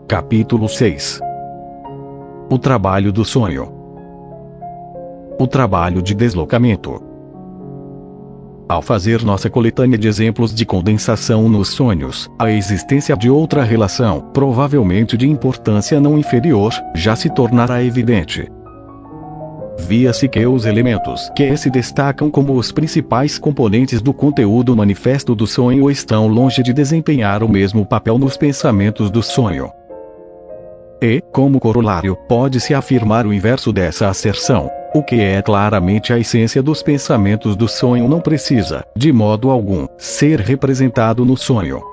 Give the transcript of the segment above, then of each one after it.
Capítulo 6. O trabalho do sonho. O trabalho de deslocamento. Ao fazer nossa coletânea de exemplos de condensação nos sonhos, a existência de outra relação, provavelmente de importância não inferior, já se tornará evidente. Via-se que os elementos que se destacam como os principais componentes do conteúdo manifesto do sonho estão longe de desempenhar o mesmo papel nos pensamentos do sonho. E, como corolário, pode-se afirmar o inverso dessa asserção. O que é claramente a essência dos pensamentos do sonho não precisa, de modo algum, ser representado no sonho.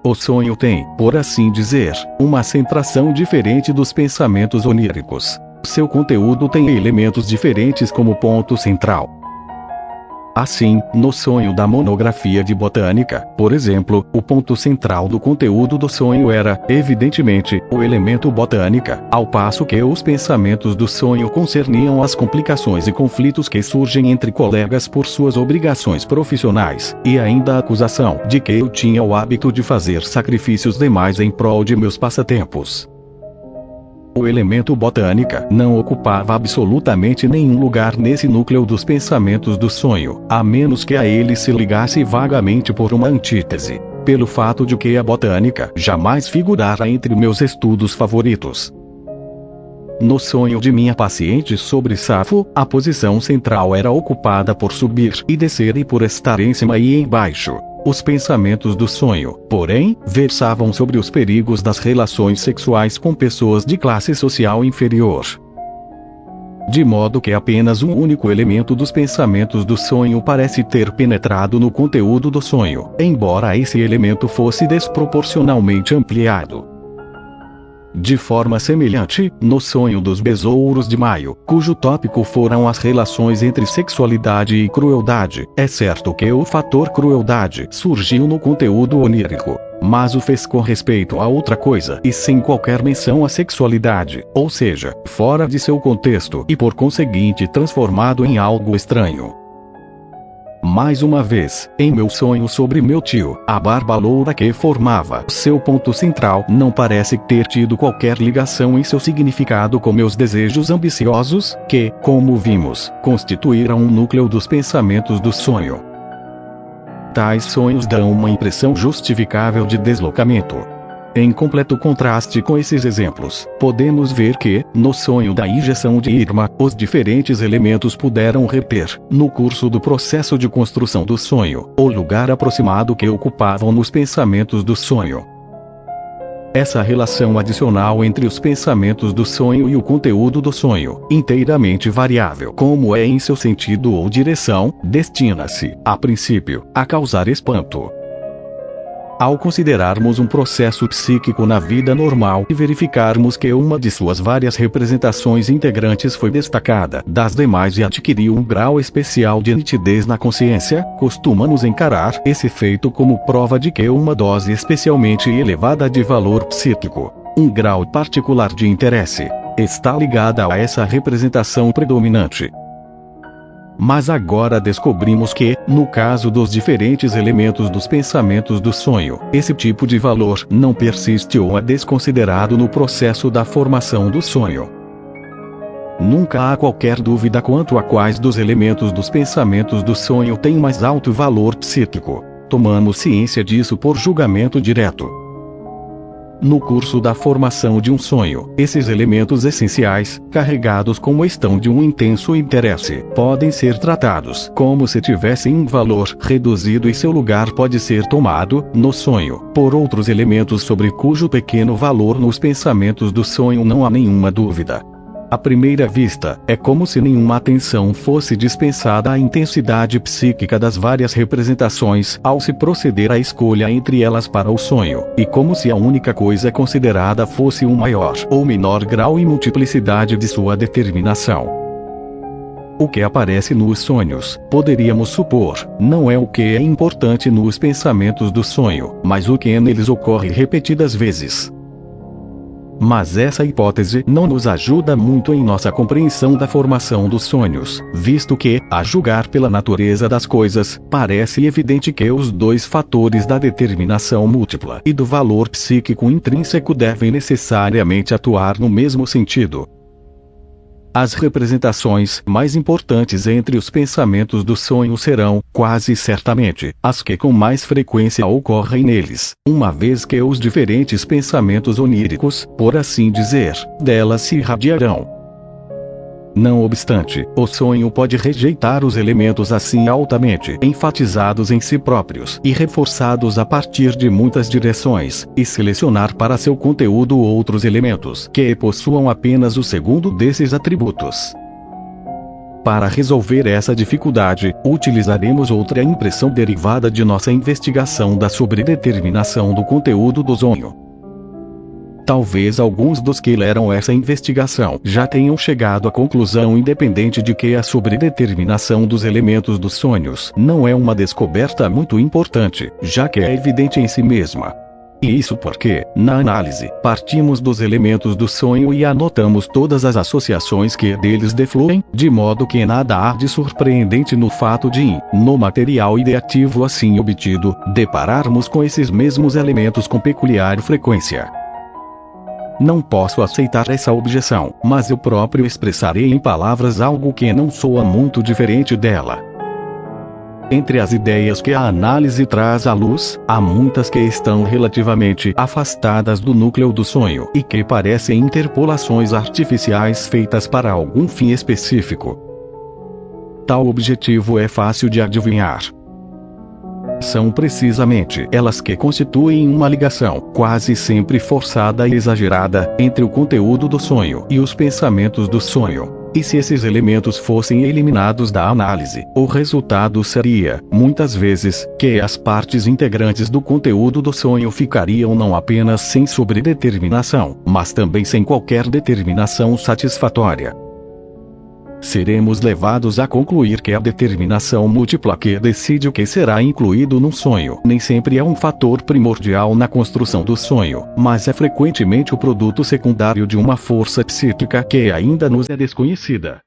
O sonho tem, por assim dizer, uma centração diferente dos pensamentos oníricos. Seu conteúdo tem elementos diferentes como ponto central. Assim, no sonho da monografia de botânica, por exemplo, o ponto central do conteúdo do sonho era, evidentemente, o elemento botânica, ao passo que os pensamentos do sonho concerniam as complicações e conflitos que surgem entre colegas por suas obrigações profissionais, e ainda a acusação de que eu tinha o hábito de fazer sacrifícios demais em prol de meus passatempos. O elemento botânica não ocupava absolutamente nenhum lugar nesse núcleo dos pensamentos do sonho, a menos que a ele se ligasse vagamente por uma antítese, pelo fato de que a botânica jamais figurara entre meus estudos favoritos. No sonho de minha paciente sobre Safo, a posição central era ocupada por subir e descer e por estar em cima e embaixo. Os pensamentos do sonho, porém, versavam sobre os perigos das relações sexuais com pessoas de classe social inferior. De modo que apenas um único elemento dos pensamentos do sonho parece ter penetrado no conteúdo do sonho, embora esse elemento fosse desproporcionalmente ampliado. De forma semelhante, no sonho dos besouros de maio, cujo tópico foram as relações entre sexualidade e crueldade, é certo que o fator crueldade surgiu no conteúdo onírico, mas o fez com respeito a outra coisa e sem qualquer menção à sexualidade, ou seja, fora de seu contexto e por conseguinte transformado em algo estranho. Mais uma vez, em meu sonho sobre meu tio, a barba loura que formava seu ponto central não parece ter tido qualquer ligação em seu significado com meus desejos ambiciosos, que, como vimos, constituíram um núcleo dos pensamentos do sonho. Tais sonhos dão uma impressão justificável de deslocamento. Em completo contraste com esses exemplos, podemos ver que, no sonho da injeção de Irma, os diferentes elementos puderam reter, no curso do processo de construção do sonho, o lugar aproximado que ocupavam nos pensamentos do sonho. Essa relação adicional entre os pensamentos do sonho e o conteúdo do sonho, inteiramente variável como é em seu sentido ou direção, destina-se, a princípio, a causar espanto. Ao considerarmos um processo psíquico na vida normal e verificarmos que uma de suas várias representações integrantes foi destacada das demais e adquiriu um grau especial de nitidez na consciência, costumamos encarar esse feito como prova de que uma dose especialmente elevada de valor psíquico, um grau particular de interesse, está ligada a essa representação predominante. Mas agora descobrimos que, no caso dos diferentes elementos dos pensamentos do sonho, esse tipo de valor não persiste ou é desconsiderado no processo da formação do sonho. Nunca há qualquer dúvida quanto a quais dos elementos dos pensamentos do sonho tem mais alto valor psíquico. Tomamos ciência disso por julgamento direto. No curso da formação de um sonho, esses elementos essenciais, carregados com uma questão de um intenso interesse, podem ser tratados como se tivessem um valor reduzido e seu lugar pode ser tomado, no sonho, por outros elementos sobre cujo pequeno valor nos pensamentos do sonho não há nenhuma dúvida. À primeira vista, é como se nenhuma atenção fosse dispensada à intensidade psíquica das várias representações ao se proceder à escolha entre elas para o sonho, e como se a única coisa considerada fosse um maior ou menor grau e multiplicidade de sua determinação. O que aparece nos sonhos, poderíamos supor, não é o que é importante nos pensamentos do sonho, mas o que neles ocorre repetidas vezes. Mas essa hipótese não nos ajuda muito em nossa compreensão da formação dos sonhos, visto que, a julgar pela natureza das coisas, parece evidente que os dois fatores da determinação múltipla e do valor psíquico intrínseco devem necessariamente atuar no mesmo sentido. As representações mais importantes entre os pensamentos do sonho serão, quase certamente, as que com mais frequência ocorrem neles, uma vez que os diferentes pensamentos oníricos, por assim dizer, delas se irradiarão. Não obstante, o sonho pode rejeitar os elementos assim altamente enfatizados em si próprios e reforçados a partir de muitas direções, e selecionar para seu conteúdo outros elementos que possuam apenas o segundo desses atributos. Para resolver essa dificuldade, utilizaremos outra impressão derivada de nossa investigação da sobredeterminação do conteúdo do sonho. Talvez alguns dos que leram essa investigação já tenham chegado à conclusão independente de que a sobredeterminação dos elementos dos sonhos não é uma descoberta muito importante, já que é evidente em si mesma. E isso porque, na análise, partimos dos elementos do sonho e anotamos todas as associações que deles defluem, de modo que nada há de surpreendente no fato de, no material ideativo assim obtido, depararmos com esses mesmos elementos com peculiar frequência. Não posso aceitar essa objeção, mas eu próprio expressarei em palavras algo que não soa muito diferente dela. Entre as ideias que a análise traz à luz, há muitas que estão relativamente afastadas do núcleo do sonho e que parecem interpolações artificiais feitas para algum fim específico. Tal objetivo é fácil de adivinhar. São precisamente elas que constituem uma ligação, quase sempre forçada e exagerada, entre o conteúdo do sonho e os pensamentos do sonho. E se esses elementos fossem eliminados da análise, o resultado seria, muitas vezes, que as partes integrantes do conteúdo do sonho ficariam não apenas sem sobredeterminação, mas também sem qualquer determinação satisfatória. Seremos levados a concluir que a determinação múltipla que decide o que será incluído num sonho nem sempre é um fator primordial na construção do sonho, mas é frequentemente o produto secundário de uma força psíquica que ainda nos é desconhecida.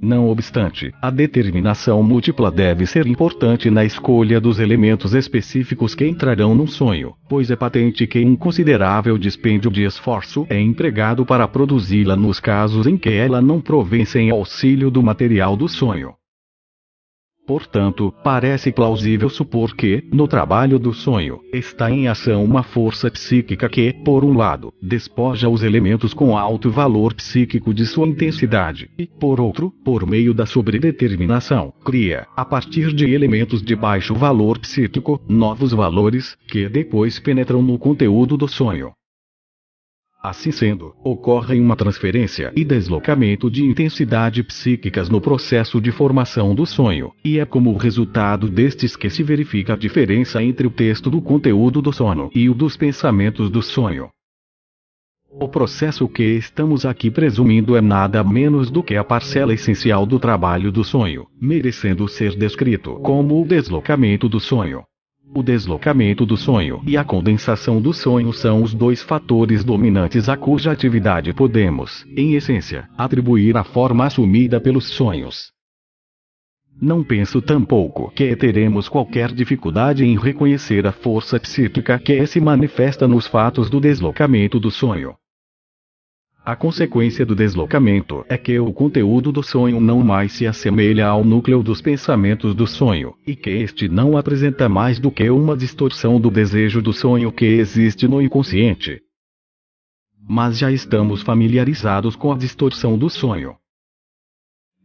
Não obstante, a determinação múltipla deve ser importante na escolha dos elementos específicos que entrarão num sonho, pois é patente que um considerável dispêndio de esforço é empregado para produzi-la nos casos em que ela não provém sem auxílio do material do sonho. Portanto, parece plausível supor que, no trabalho do sonho, está em ação uma força psíquica que, por um lado, despoja os elementos com alto valor psíquico de sua intensidade, e, por outro, por meio da sobredeterminação, cria, a partir de elementos de baixo valor psíquico, novos valores, que depois penetram no conteúdo do sonho. Assim sendo, ocorre uma transferência e deslocamento de intensidade psíquicas no processo de formação do sonho, e é como resultado destes que se verifica a diferença entre o texto do conteúdo do sono e o dos pensamentos do sonho. O processo que estamos aqui presumindo é nada menos do que a parcela essencial do trabalho do sonho, merecendo ser descrito como o deslocamento do sonho. O deslocamento do sonho e a condensação do sonho são os dois fatores dominantes a cuja atividade podemos, em essência, atribuir a forma assumida pelos sonhos. Não penso tampouco que teremos qualquer dificuldade em reconhecer a força psíquica que se manifesta nos fatos do deslocamento do sonho. A consequência do deslocamento é que o conteúdo do sonho não mais se assemelha ao núcleo dos pensamentos do sonho, e que este não apresenta mais do que uma distorção do desejo do sonho que existe no inconsciente. Mas já estamos familiarizados com a distorção do sonho.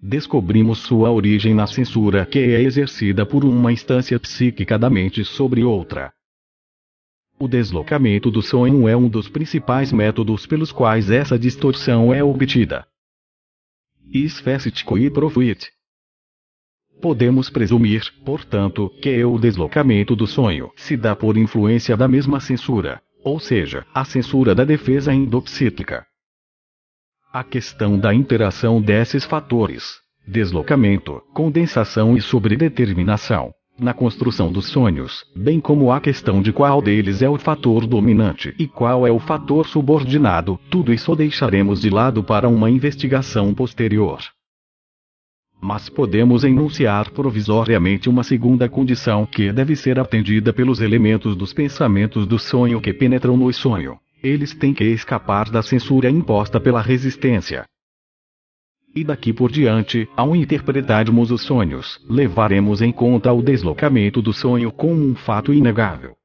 Descobrimos sua origem na censura que é exercida por uma instância psíquica da mente sobre outra. O deslocamento do sonho é um dos métodos pelos quais essa distorção é obtida. Is facit qui profuit. Podemos presumir, portanto, que o deslocamento do sonho se dá por influência da mesma censura, ou seja, a censura da defesa endopsíquica. A questão da interação desses fatores, deslocamento, condensação e sobredeterminação, Na construção dos sonhos, bem como a questão de qual deles é o fator dominante e qual é o fator subordinado, tudo isso deixaremos de lado para uma investigação posterior. Mas podemos enunciar provisoriamente uma segunda condição que deve ser atendida pelos elementos dos pensamentos do sonho que penetram no sonho. Eles têm que escapar da censura imposta pela resistência. E daqui por diante, ao interpretarmos os sonhos, levaremos em conta o deslocamento do sonho como um fato inegável.